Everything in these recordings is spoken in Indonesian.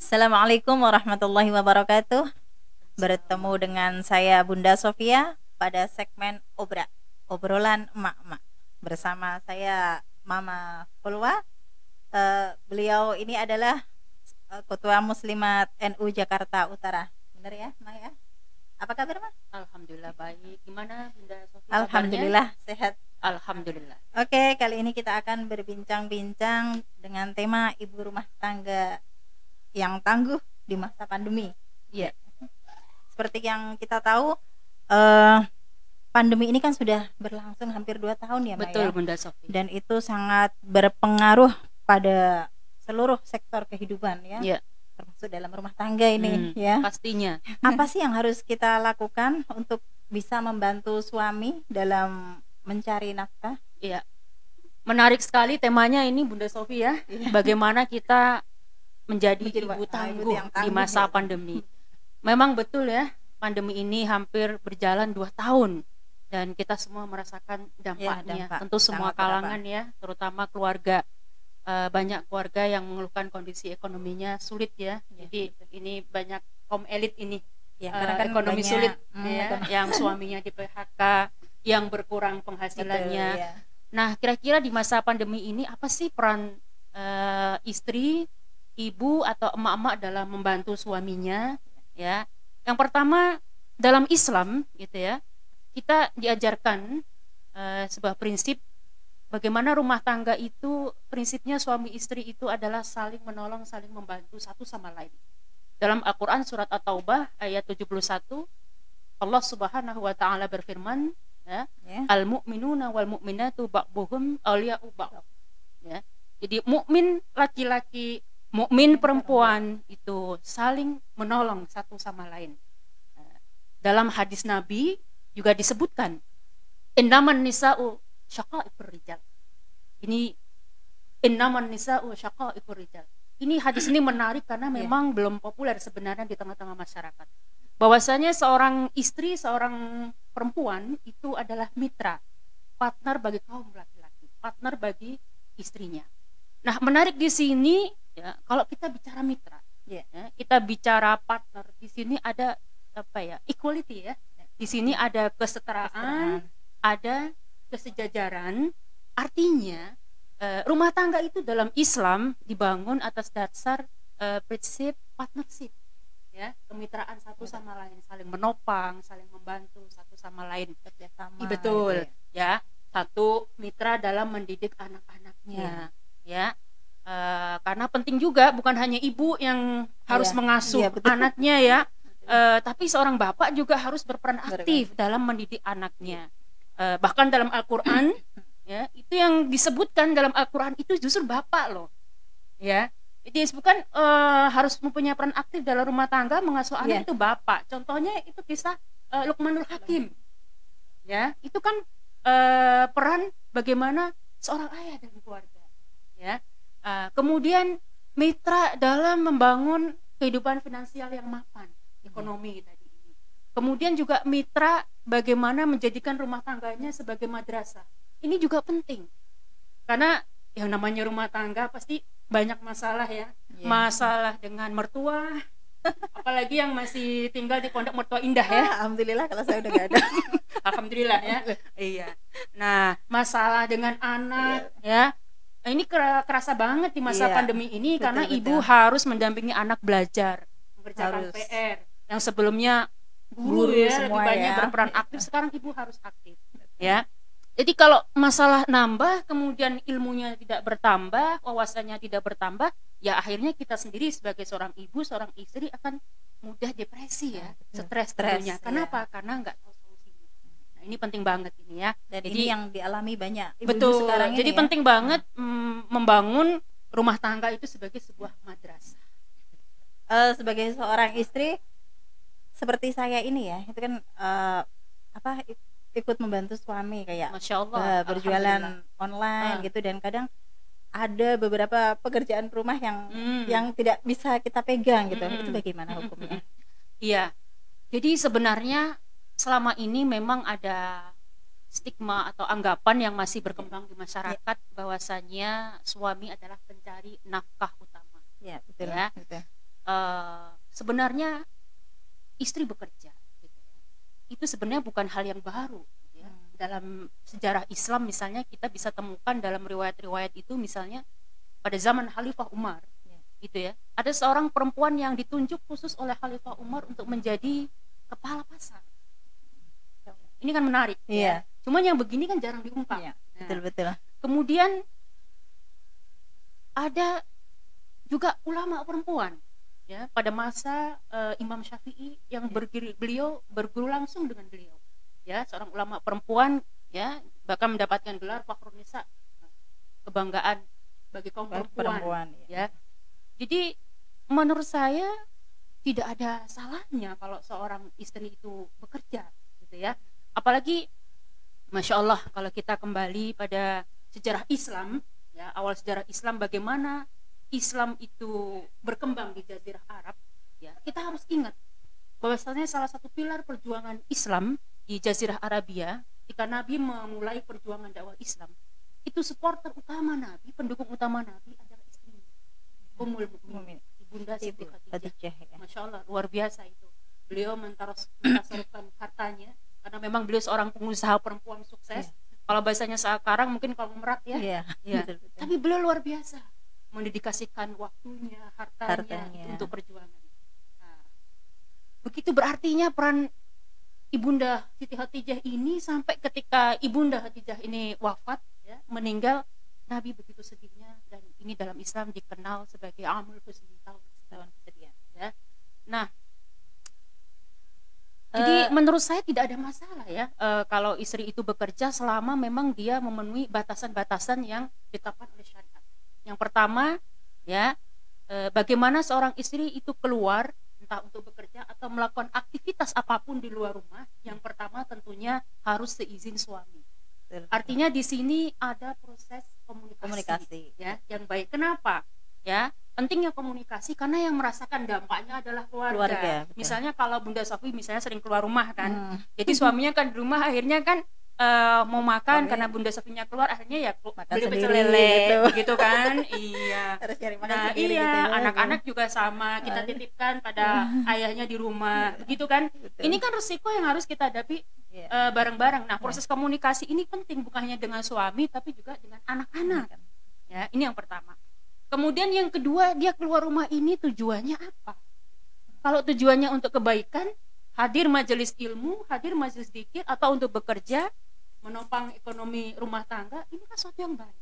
Assalamualaikum warahmatullahi wabarakatuh. Bertemu dengan saya Bunda Sofia pada segmen obrolan emak-emak. Bersama saya Mama Pulwa. Beliau ini adalah Ketua Muslimat NU Jakarta Utara. Benar ya, Ma ya? Apa kabar, Ma? Alhamdulillah baik. Gimana Bunda Sofia? Alhamdulillah sehat. Alhamdulillah. Oke, kali ini kita akan berbincang-bincang dengan tema ibu rumah tangga yang tangguh di masa pandemi. Iya. Seperti yang kita tahu, pandemi ini kan sudah berlangsung hampir 2 tahun ya, Mbak. Betul ya? Bunda Sofia. Dan itu sangat berpengaruh pada seluruh sektor kehidupan ya. Iya. Termasuk dalam rumah tangga ini ya. Pastinya. Apa sih yang harus kita lakukan untuk bisa membantu suami dalam mencari nafkah? Iya. Menarik sekali temanya ini Bunda Sofia. Iya. Bagaimana kita menjadi ibu ibu tangguh yang di tangguh masa ya. pandemi. Memang betul ya, pandemi ini hampir berjalan 2 tahun dan kita semua merasakan dampaknya. dampak Tentu semua sangat kalangan ya, terutama keluarga. Banyak keluarga yang mengeluhkan kondisi ekonominya sulit ya. Ya, Jadi ini banyak kaum elit ini Ya, karena kan ekonomi banyak, sulit ya, ekonomi. yang suaminya di PHK, yang berkurang penghasilannya. Betul, ya. Nah, kira-kira di masa pandemi ini apa sih peran istri, ibu atau emak-emak dalam membantu suaminya ya? Yang pertama, dalam Islam gitu ya, kita diajarkan sebuah prinsip bagaimana rumah tangga itu prinsipnya suami istri itu adalah saling menolong, saling membantu satu sama lain. Dalam Al-Qur'an surat At-Taubah ayat 71, Allah Subhanahu wa taala berfirman ya. Al-mu'minuna wal mu'minatu ba'dhuhum awliya'u ba'd. Ya. Jadi mukmin laki-laki, mukmin perempuan itu saling menolong satu sama lain. Dalam hadis Nabi juga disebutkan innaman nisa'u syaqa'iqur rijal. Ini innaman nisa'u syaqa'iqur rijal. Ini hadis ini menarik karena memang belum populer sebenarnya di tengah-tengah masyarakat. Bahwasanya seorang istri, seorang perempuan itu adalah mitra, partner bagi kaum laki-laki, partner bagi istrinya. Nah, menarik di sini ya, kalau kita bicara mitra, ya, kita bicara partner, di sini ada apa ya? Equality ya. Di sini ada kesetaraan, ada kesejajaran. Artinya rumah tangga itu dalam Islam dibangun atas dasar prinsip partnership. Ya, kemitraan satu sama lain, saling menopang, saling membantu satu sama lain, kerjasama. Betul, ya. Satu mitra dalam mendidik anak-anaknya, ya. Karena penting juga bukan hanya ibu yang harus mengasuh anaknya ya, tapi seorang bapak juga harus berperan aktif dalam mendidik anaknya. Bahkan dalam Al-Qur'an ya, itu yang disebutkan dalam Al-Qur'an itu justru bapak loh. Ya. Jadi disebutkan harus mempunyai peran aktif dalam rumah tangga, mengasuh anak itu bapak. Contohnya itu kisah Luqmanul Hakim. Ya, itu kan peran bagaimana seorang ayah dan keluarga. Ya. Kemudian mitra dalam membangun kehidupan finansial yang mapan, ekonomi tadi ini. Kemudian juga mitra bagaimana menjadikan rumah tangganya sebagai madrasah. Ini juga penting. Karena yang namanya rumah tangga pasti banyak masalah ya. Masalah dengan mertua, apalagi yang masih tinggal di pondok mertua indah ya. Alhamdulillah kalau saya udah gak ada. Alhamdulillah ya. Iya. Nah, masalah dengan anak ya. Ini kerasa banget di masa pandemi ini, karena ibu harus mendampingi anak belajar, mengerjakan PR. Yang sebelumnya guru ya, lebih banyak berperan aktif, sekarang ibu harus aktif. Ya. Jadi kalau masalah nambah, kemudian ilmunya tidak bertambah, wawasannya tidak bertambah, ya akhirnya kita sendiri sebagai seorang ibu, seorang istri akan mudah depresi ya, stres tentunya. Kenapa? Karena nggak tahu solusinya. Nah, ini penting banget ini ya. Dan jadi ini yang dialami banyak ibu betul, sekarang ini. Jadi penting banget membangun rumah tangga itu sebagai sebuah madrasah. Sebagai seorang istri seperti saya ini ya, itu kan ikut membantu suami kayak Masya Allah, berjualan online gitu, dan kadang ada beberapa pekerjaan rumah yang tidak bisa kita pegang gitu. Itu bagaimana hukumnya? Iya. Jadi sebenarnya selama ini memang ada stigma atau anggapan yang masih berkembang di masyarakat bahwasanya suami adalah pencari nafkah utama. Ya, betul. Ya. Betul. sebenarnya istri bekerja gitu ya. Itu sebenarnya bukan hal yang baru gitu ya. Dalam sejarah Islam misalnya kita bisa temukan dalam riwayat-riwayat itu, misalnya pada zaman Khalifah Umar gitu ya, ada seorang perempuan yang ditunjuk khusus oleh Khalifah Umar untuk menjadi kepala pasar. Ini kan menarik ya. Cuman yang begini kan jarang diungkap. Betul. Kemudian ada juga ulama perempuan ya pada masa Imam Syafi'i yang beliau berguru langsung dengan beliau ya, seorang ulama perempuan ya, bahkan mendapatkan gelar Fakhrun Nisa, kebanggaan bagi kaum perempuan ya. Jadi menurut saya tidak ada salahnya kalau seorang istri itu bekerja gitu ya. Apalagi Masya Allah kalau kita kembali pada sejarah Islam ya, awal sejarah Islam, bagaimana Islam itu berkembang di Jazirah Arab ya, kita harus ingat bahwasanya salah satu pilar perjuangan Islam di Jazirah Arabia ketika Nabi memulai perjuangan dakwah Islam, itu supporter utama Nabi, pendukung utama Nabi adalah istrinya, Ummul Mukminin, Ibunda Siti Khadijah. Masya Allah, luar biasa itu. Beliau mentasarufkan hartanya karena memang beliau seorang pengusaha perempuan sukses. Kalau bahasanya sekarang mungkin kalau merat ya. Betul. Tapi beliau luar biasa mendedikasikan waktunya, hartanya itu untuk perjuangan. Nah, begitu berartinya peran Ibunda Siti Khadijah ini sampai ketika Ibunda Khadijah ini wafat ya, meninggal, Nabi begitu sedihnya, dan ini dalam Islam dikenal sebagai Amul Husni, tahun kesedihan ya. Nah, jadi menurut saya tidak ada masalah ya kalau istri itu bekerja selama memang dia memenuhi batasan-batasan yang ditetapkan oleh syariat. Yang pertama ya, bagaimana seorang istri itu keluar entah untuk bekerja atau melakukan aktivitas apapun di luar rumah, yang pertama tentunya harus seizin suami. Artinya di sini ada proses komunikasi ya yang baik. Kenapa? Ya, pentingnya komunikasi karena yang merasakan dampaknya adalah keluarga. Misalnya kalau Bunda Sofi misalnya sering keluar rumah kan, jadi suaminya kan di rumah, akhirnya kan mau makan karena Bunda Sofinya keluar, akhirnya ya beli pecel lele gitu kan. Iya. Harus cari makan sendiri gitu ya. Anak-anak juga sama, kita titipkan pada ayahnya di rumah, begitu kan. Ini kan risiko yang harus kita hadapi bareng-bareng. Nah, proses komunikasi ini penting, bukan hanya dengan suami tapi juga dengan anak-anak. Ya, ini yang pertama. Kemudian yang kedua, dia keluar rumah ini tujuannya apa? Kalau tujuannya untuk kebaikan, hadir majelis ilmu, hadir majelis zikir, atau untuk bekerja, menopang ekonomi rumah tangga, ini kan sesuatu yang baik.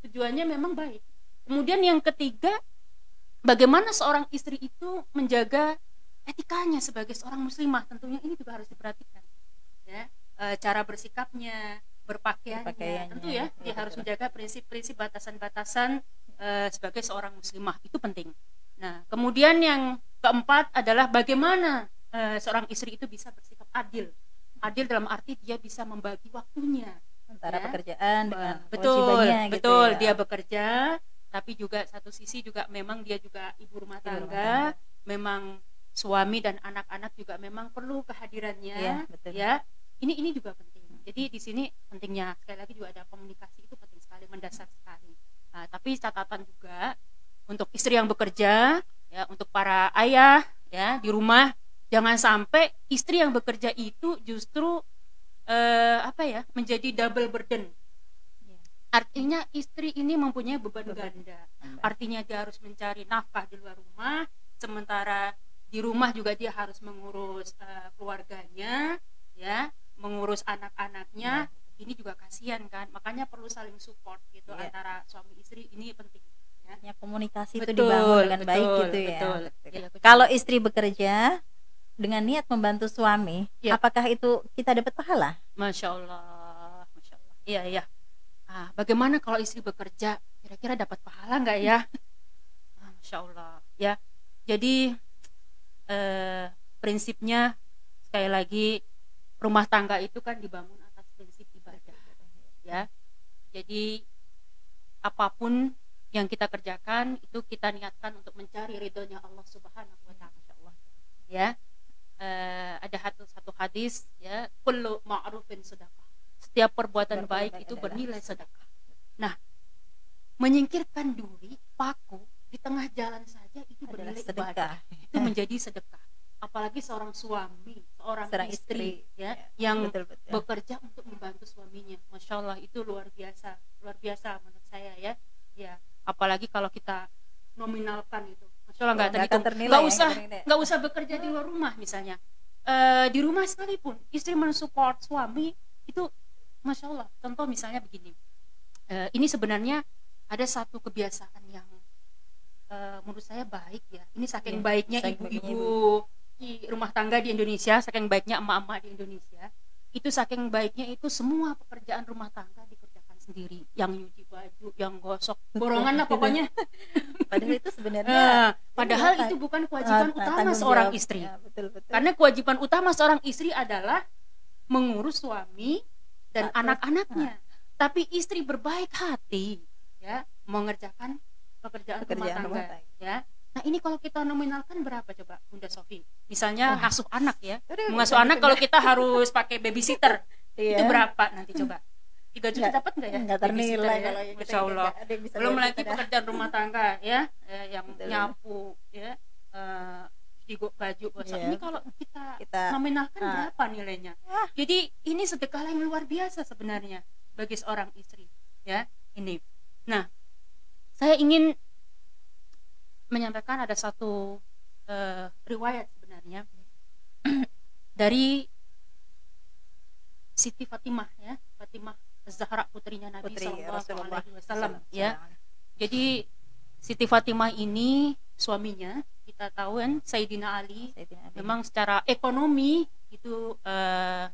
Tujuannya memang baik. Kemudian yang ketiga, bagaimana seorang istri itu menjaga etikanya sebagai seorang muslimah, tentunya ini juga harus diperhatikan. Ya, cara bersikapnya, berpakaiannya, tentu ya, dia harus menjaga prinsip-prinsip batasan-batasan sebagai seorang muslimah, itu penting. Nah, kemudian yang keempat adalah bagaimana seorang istri itu bisa bersikap adil. Adil dalam arti dia bisa membagi waktunya antara pekerjaan dengan kewajibannya. Betul, gitu ya. Dia bekerja, tapi juga satu sisi juga memang dia juga ibu rumah tangga. Memang suami dan anak-anak juga memang perlu kehadirannya. Ya, ini juga penting. Jadi di sini pentingnya sekali lagi juga ada komunikasi, itu penting sekali, mendasar sekali. Nah, tapi catatan juga untuk istri yang bekerja, ya, untuk para ayah ya di rumah, jangan sampai istri yang bekerja itu justru menjadi double burden. Artinya istri ini mempunyai beban ganda. Artinya dia harus mencari nafkah di luar rumah, sementara di rumah juga dia harus mengurus keluarganya, ya, mengurus anak-anaknya. Ini juga kasihan kan, makanya perlu saling support gitu antara suami istri, ini penting. Ya, komunikasi itu dibangun dengan baik gitu ya. Kalau istri bekerja dengan niat membantu suami, apakah itu kita dapat pahala? Masya Allah, Masya Allah. Iya. Nah, bagaimana kalau istri bekerja, kira-kira dapat pahala nggak ya? Masya Allah. Ya, jadi prinsipnya sekali lagi, rumah tangga itu kan dibangun atas prinsip ibadah. Ya, jadi apapun yang kita kerjakan itu kita niatkan untuk mencari ridhonya Allah Subhanahu wa Ta'ala. Ya, ada satu hadis ya, kullu ma'rufin sedekah. Setiap perbuatan baik itu bernilai sedekah. Nah, menyingkirkan duri, paku di tengah jalan saja itu bernilai ibadah, itu menjadi sedekah. Apalagi seorang suami, seorang istri ya, yang betul. bekerja untuk membantu suaminya. Masya Allah, itu luar biasa menurut saya ya. Ya, apalagi kalau kita nominalkan itu, Masya Allah, nggak usah bekerja di luar rumah misalnya. Di rumah sekalipun istri mensupport suami itu, Masya Allah. Contoh misalnya begini, ini sebenarnya ada satu kebiasaan yang menurut saya baik ya. Ini saking baiknya ibu-ibu di rumah tangga di Indonesia, saking baiknya emak-emak di Indonesia, itu saking baiknya itu semua pekerjaan rumah tangga dikerjakan sendiri, yang nyuci baju, yang gosok, borongan lah pokoknya. Padahal itu sebenarnya itu bukan kewajiban utama seorang istri. Ya, betul. Karena kewajiban utama seorang istri adalah mengurus suami dan anak-anaknya. Tapi istri berbaik hati ya mengerjakan pekerjaan rumah tangga ya. Nah, ini kalau kita nominalkan berapa coba Bunda Sofi? Misalnya ngasuh anak ya. Mengasuh anak kalau kita harus pakai babysitter. Itu berapa nanti coba? 3 juta dapat enggak ya? Enggak ternilai kalau ya? Masya Allah. Belum lagi pekerjaan rumah tangga ya, yang nyapu ya, cuci baju gosok. Ini kalau kita nominalkan berapa nilainya? Jadi ini sedekah yang luar biasa sebenarnya bagi seorang istri ya. Ini. Nah, saya ingin menyampaikan ada satu riwayat sebenarnya dari Siti Fatimah ya, Fatimah Zahra, putrinya Nabi Sallallahu Alaihi Wasallam ya. Jadi Siti Fatimah ini suaminya kita tahu kan Sayyidina Ali. Memang secara ekonomi itu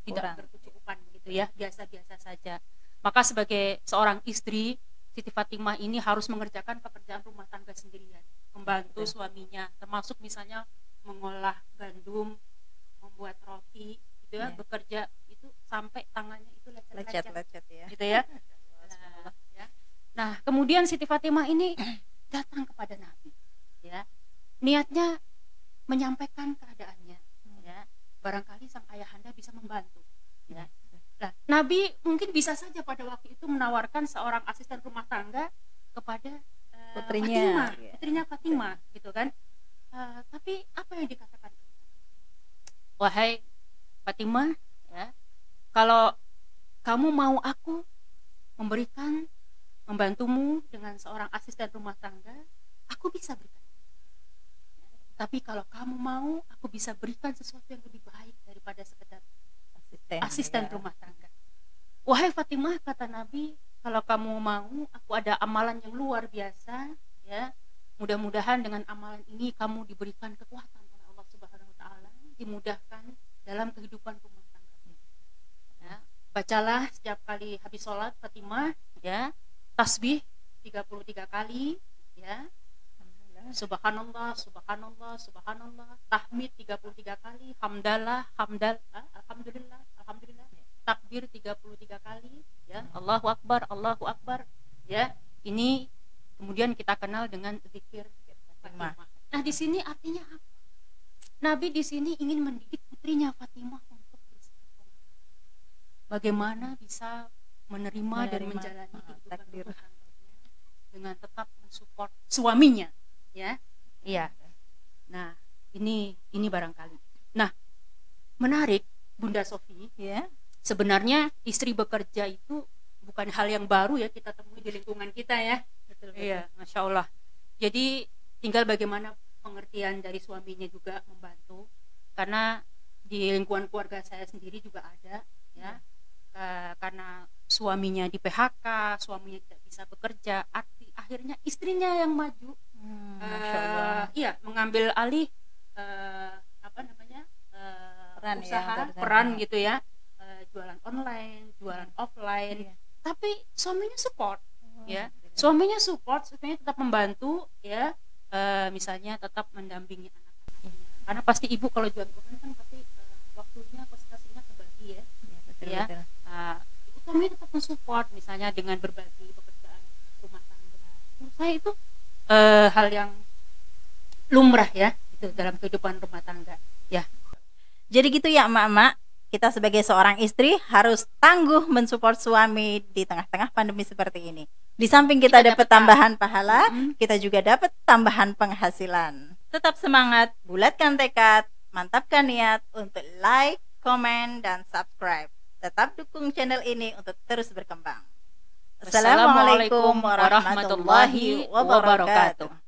tidak berkecukupan gitu ya, biasa-biasa saja. Maka sebagai seorang istri, Siti Fatimah ini harus mengerjakan pekerjaan rumah tangga sendirian, membantu suaminya, termasuk misalnya mengolah gandum, membuat roti gitu ya, bekerja itu sampai tangannya itu lecet-lecet ya. Gitu ya. Nah, kemudian Siti Fatimah ini datang kepada Nabi ya. Niatnya menyampaikan keadaannya ya. Barangkali sang ayahanda bisa membantu ya. Nah, Nabi mungkin bisa saja pada waktu itu menawarkan seorang asisten rumah tangga kepada putrinya Fatimah gitu kan. Tapi apa yang dikatakan? Wahai Fatimah ya, kalau kamu mau aku membantumu dengan seorang asisten rumah tangga, aku bisa berikan. Tapi kalau kamu mau, aku bisa berikan sesuatu yang lebih baik daripada sekedar asisten rumah tangga. Wahai Fatimah, kata Nabi, kalau kamu mau, aku ada amalan yang luar biasa ya. Mudah-mudahan dengan amalan ini kamu diberikan kekuatan oleh Allah Subhanahu wa taala, dimudahkan dalam kehidupan rumah tangga. Ya, bacalah setiap kali habis sholat Fatimah ya, tasbih 33 kali ya. Subhanallah, subhanallah, subhanallah. Tahmid 33 kali, alhamdulillah, takbir 33 kali ya, Allahu akbar ya. Ini kemudian kita kenal dengan zikir Fatimah. Nah, di sini artinya apa? Nabi di sini ingin mendidik putrinya Fatimah untuk beristiqomah. Bagaimana bisa menerima dan menjalani kehidupan rumah tangganya dengan tetap mensupport suaminya ya. Iya. Nah, ini barangkali. Nah, menarik Bunda Sofi ya. Sebenarnya istri bekerja itu bukan hal yang baru ya, kita temui di lingkungan kita ya. Betul. Iya, Masya Allah. Jadi tinggal bagaimana pengertian dari suaminya juga membantu. Karena di lingkungan keluarga saya sendiri juga ada ya. Karena suaminya di PHK, suaminya tidak bisa bekerja, akhirnya istrinya yang maju. Iya, mengambil alih peran gitu ya, jualan online, jualan offline, tapi suaminya support ya, suaminya tetap membantu ya, misalnya tetap mendampingi anak-anaknya, karena pasti ibu kalau jualan online kan pasti waktunya konsentrasinya kebagi ya, suami tetap mensupport misalnya dengan berbagi pekerjaan rumah tangga. Menurut saya itu hal yang lumrah ya, itu dalam kehidupan rumah tangga ya. Jadi gitu ya emak-emak, kita sebagai seorang istri harus tangguh mensupport suami di tengah-tengah pandemi seperti ini. Di samping kita dapat tambahan pahala, kita juga dapat tambahan penghasilan. Tetap semangat, bulatkan tekad, mantapkan niat untuk like, komen, dan subscribe. Tetap dukung channel ini untuk terus berkembang. Assalamualaikum warahmatullahi wabarakatuh.